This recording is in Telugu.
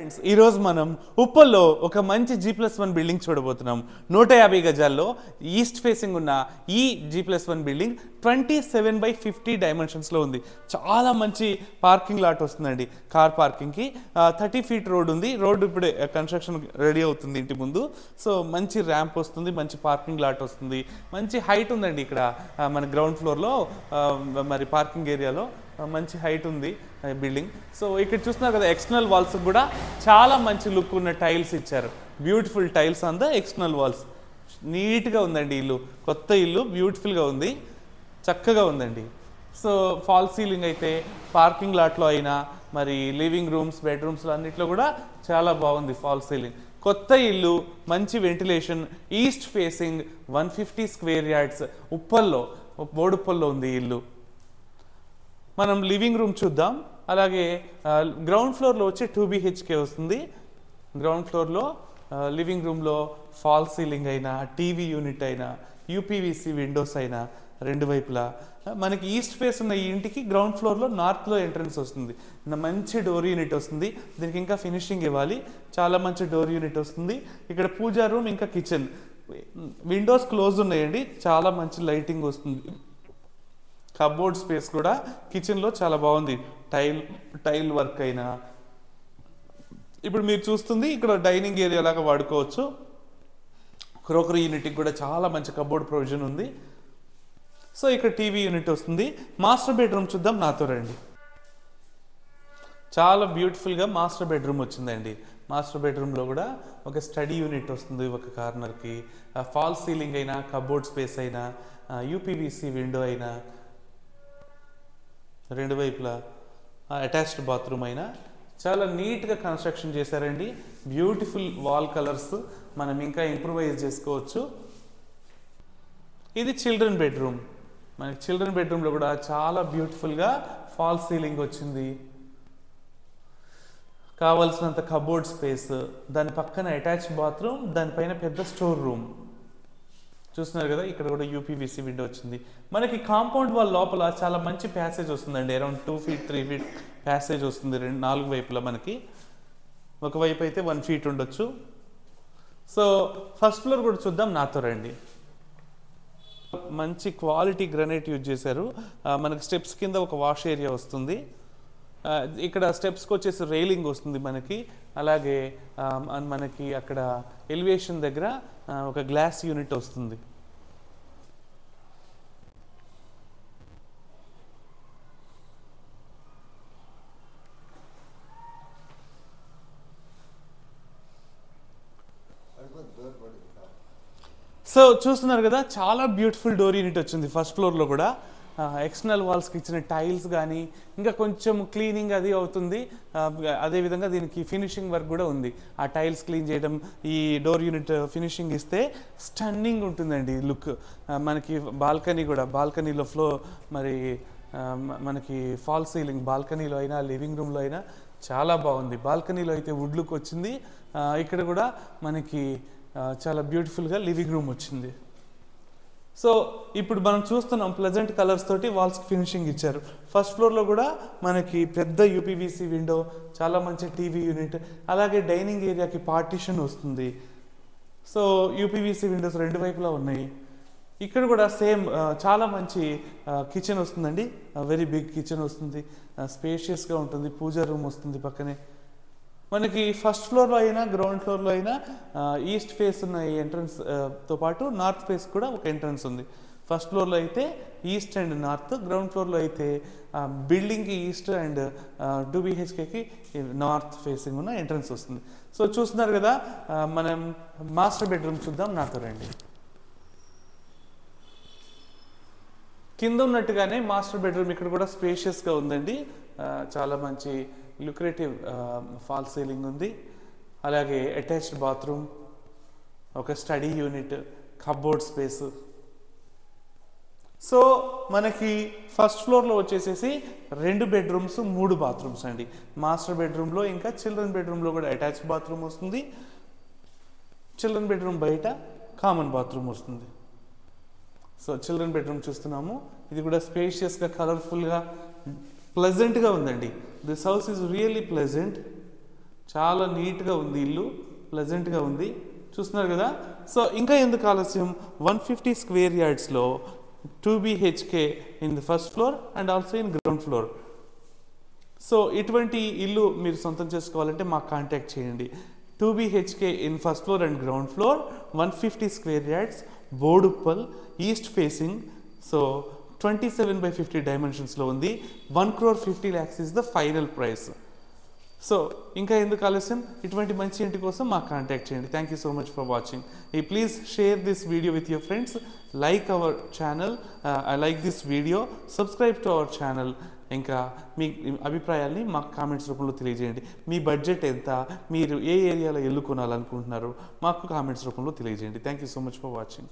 ఫ్రెండ్స్ ఈరోజు మనం ఉప్పల్లో ఒక మంచి G+1 బిల్డింగ్ చూడబోతున్నాం. 150 గజాల్లో ఈస్ట్ ఫేసింగ్ ఉన్న ఈ G+1 బిల్డింగ్ 27/50 డైమెన్షన్స్లో ఉంది. చాలా మంచి పార్కింగ్ లాట్ వస్తుందండి. కార్ పార్కింగ్కి 30 ఫీట్ రోడ్ ఉంది. రోడ్ ఇప్పుడే కన్స్ట్రక్షన్ రెడీ అవుతుంది ఇంటి ముందు. సో మంచి ర్యాంప్ వస్తుంది, మంచి పార్కింగ్ లాట్ వస్తుంది, మంచి హైట్ ఉందండి. ఇక్కడ మన గ్రౌండ్ ఫ్లోర్లో మరి పార్కింగ్ ఏరియాలో మంచి హైట్ ఉంది బిల్డింగ్. సో ఇక్కడ చూస్తున్నారు కదా, ఎక్స్టర్నల్ వాల్స్ కూడా చాలా మంచి లుక్ ఉన్న టైల్స్ ఇచ్చారు. Beautiful tiles on the external walls. నీట్గా ఉందండి ఇల్లు, కొత్త ఇల్లు, బ్యూటిఫుల్గా ఉంది, చక్కగా ఉందండి. సో ఫాల్ సీలింగ్ అయితే పార్కింగ్ లాట్లో అయినా మరి లివింగ్ రూమ్స్, బెడ్రూమ్స్లో అన్నిట్లో కూడా చాలా బాగుంది ఫాల్ సీలింగ్. కొత్త ఇల్లు, మంచి ventilation, east facing, 150 square yards, ఉప్పల్లో, బోడుప్పల్లో ఉంది ఇల్లు. మనం లివింగ్ రూమ్ చూద్దాం. అలాగే గ్రౌండ్ ఫ్లోర్లో వచ్చి 2 BHK వస్తుంది. గ్రౌండ్ ఫ్లోర్లో లివింగ్ రూమ్లో ఫాల్ సీలింగ్ అయినా, టీవీ యూనిట్ అయినా, UPVC విండోస్ అయినా రెండు వైపులా మనకి ఈస్ట్ ఫేస్ ఉన్న ఈ ఇంటికి గ్రౌండ్ ఫ్లోర్లో నార్త్లో ఎంట్రన్స్ వస్తుంది. మంచి డోర్ యూనిట్ వస్తుంది. దీనికి ఇంకా ఫినిషింగ్ ఇవ్వాలి. చాలా మంచి డోర్ యూనిట్ వస్తుంది. ఇక్కడ పూజా రూమ్, ఇంకా కిచెన్. విండోస్ క్లోజ్ ఉన్నాయండి, చాలా మంచి లైటింగ్ వస్తుంది. కబోర్డ్ స్పేస్ కూడా కిచెన్లో చాలా బాగుంది. టైల్ వర్క్ అయినా. ఇప్పుడు మీరు చూస్తుంది ఇక్కడ డైనింగ్ ఏరియా లాగా వాడుకోవచ్చు. క్రోకరీ యూనిట్కి కూడా చాలా మంచి కబోర్డ్ ప్రొవిజన్ ఉంది. సో ఇక్కడ టీవీ యూనిట్ వస్తుంది. మాస్టర్ బెడ్రూమ్ చూద్దాం, నాతో రండి. చాలా బ్యూటిఫుల్గా మాస్టర్ బెడ్రూమ్ వచ్చిందండి. మాస్టర్ బెడ్రూమ్లో కూడా ఒక స్టడీ యూనిట్ వస్తుంది ఒక కార్నర్కి. ఫాల్ సీలింగ్ అయినా, కబోర్డ్ స్పేస్ అయినా, UPVC విండో అయినా, రెండు వైపులా అటాచ్డ్ బాత్రూమ్ అయినా చాలా నీట్గా కన్స్ట్రక్షన్ చేశారండి. Beautiful wall colours. మనం ఇంకా ఇంప్రూవైజ్ చేసుకోవచ్చు. ఇది చిల్డ్రన్ బెడ్రూమ్. మనకి చిల్డ్రన్ బెడ్రూమ్లో కూడా చాలా బ్యూటిఫుల్గా ఫాల్ సీలింగ్ వచ్చింది. కావాల్సినంత కబోర్డ్ స్పేస్, దాని పక్కన అటాచ్డ్ బాత్రూమ్, దానిపైన పెద్ద స్టోర్ రూమ్. చూస్తున్నారు కదా, ఇక్కడ కూడా UPVC విండో వచ్చింది. మనకి కాంపౌండ్ వాల్ లోపల చాలా మంచి ప్యాసేజ్ వస్తుందండి. అరౌండ్ 2 feet 3 feet ప్యాసేజ్ వస్తుంది. 4 వైపులా. మనకి ఒకవైపు అయితే 1 feet ఉండొచ్చు. సో ఫస్ట్ ఫ్లోర్ కూడా చూద్దాం, నాతో రండి. మంచి క్వాలిటీ గ్రానైట్ యూజ్ చేశారు. మనకి స్టెప్స్ కింద ఒక వాష్ ఏరియా వస్తుంది. ఇక్కడ స్టెప్స్కి వచ్చేసి రైలింగ్ వస్తుంది మనకి. అలాగే మనకి అక్కడ ఎలివేషన్ దగ్గర ఒక గ్లాస్ యూనిట్ వస్తుంది. సో చూస్తున్నారు కదా, చాలా బ్యూటిఫుల్ డోర్ యూనిట్ వచ్చింది ఫస్ట్ ఫ్లోర్లో కూడా. ఎక్స్టర్నల్ వాల్స్కి ఇచ్చిన టైల్స్ కానీ ఇంకా కొంచెం క్లీనింగ్ అది అవుతుంది. అదేవిధంగా దీనికి ఫినిషింగ్ వర్క్ కూడా ఉంది. ఆ టైల్స్ క్లీన్ చేయడం, ఈ డోర్ యూనిట్ ఫినిషింగ్ ఇస్తే స్టన్నింగ్ ఉంటుందండి లుక్. మనకి బాల్కనీ కూడా, బాల్కనీలో మరి మనకి ఫాల్ సీలింగ్ బాల్కనీలో అయినా, లివింగ్ రూమ్లో అయినా చాలా బాగుంది. బాల్కనీలో అయితే వుడ్ లుక్ వచ్చింది. ఇక్కడ కూడా మనకి చాలా బ్యూటిఫుల్గా లివింగ్ రూమ్ వచ్చింది. సో ఇప్పుడు మనం చూస్తున్నాం ప్లెజెంట్ కలర్స్ తోటి వాల్స్కి ఫినిషింగ్ ఇచ్చారు. ఫస్ట్ ఫ్లోర్లో కూడా మనకి పెద్ద UPVC విండో, చాలా మంచి టీవీ యూనిట్, అలాగే డైనింగ్ ఏరియాకి పార్టిషన్ వస్తుంది. సో UPVC విండోస్ రెండు వైపులా ఉన్నాయి. ఇక్కడ కూడా సేమ్ చాలా మంచి కిచెన్ వస్తుందండి. వెరీ బిగ్ కిచెన్ వస్తుంది, స్పేషియస్గా ఉంటుంది. పూజా రూమ్ వస్తుంది పక్కనే. మనకి ఫస్ట్ ఫ్లోర్లో అయినా, గ్రౌండ్ ఫ్లోర్లో అయినా ఈస్ట్ ఫేస్ ఉన్న ఈ ఎంట్రన్స్తో పాటు నార్త్ ఫేస్ కూడా ఒక ఎంట్రన్స్ ఉంది. ఫస్ట్ ఫ్లోర్లో అయితే ఈస్ట్ అండ్ నార్త్, గ్రౌండ్ ఫ్లోర్లో అయితే బిల్డింగ్కి ఈస్ట్ అండ్ 2 BHKకి నార్త్ ఫేసింగ్ ఉన్న ఎంట్రన్స్ వస్తుంది. సో చూస్తున్నారు కదా, మనం మాస్టర్ బెడ్రూమ్ చూద్దాం, నాతో రండి. కింద ఉన్నట్టుగానే మాస్టర్ బెడ్రూమ్ ఇక్కడ కూడా స్పేషియస్గా ఉందండి. చాలా మంచి లుక్రేటివ్ ఫాల్ సీలింగ్ ఉంది. అలాగే అటాచ్డ్ బాత్రూమ్, ఒక study unit, cupboard space. So మనకి ఫస్ట్ ఫ్లోర్లో వచ్చేసేసి 2 బెడ్రూమ్స్ 3 బాత్రూమ్స్ అండి. మాస్టర్ బెడ్రూమ్లో ఇంకా చిల్డ్రన్ బెడ్రూమ్లో కూడా అటాచ్డ్ బాత్రూమ్ వస్తుంది. చిల్డ్రన్ బెడ్రూమ్ బయట కామన్ బాత్రూమ్ వస్తుంది. సో చిల్డ్రన్ బెడ్రూమ్ చూస్తున్నాము. ఇది కూడా స్పేషియస్గా, కలర్ఫుల్గా, ప్లెజెంట్గా ఉందండి. This house is really pleasant. చాలా నీట్గా ఉంది ఇల్లు, ప్లెజెంట్గా ఉంది, చూస్తున్నారు కదా. సో ఇంకా ఎందుకు ఆలస్యం, 150 స్క్వేర్ యార్డ్స్లో 2 BHK in the first floor and also in ground floor. So ఇటువంటి ఇల్లు మీరు సొంతం చేసుకోవాలంటే మాకు కాంటాక్ట్ చేయండి. 2 BHK in first floor and ground floor, 150 square yards, Boduppal, east facing. So 27/50 డైమెన్షన్స్లో ఉంది. 1,50,00,000 is the final price. So ఇంకా ఎందుకు ఆలస్యం, ఇటువంటి మంచి ఇంటి కోసం మాకు కాంటాక్ట్ చేయండి. Thank you so much for watching. Please share this video with your friends, like our channel, I like this video, subscribe to our channel. ఇంకా మీ అభిప్రాయాల్ని మాకు కామెంట్స్ రూపంలో తెలియజేయండి. మీ బడ్జెట్ ఎంత, మీరు ఏ ఏరియాలో ఇల్లు కొనాలనుకుంటున్నారో మాకు కామెంట్స్ రూపంలో తెలియజేయండి. Thank you so much for watching.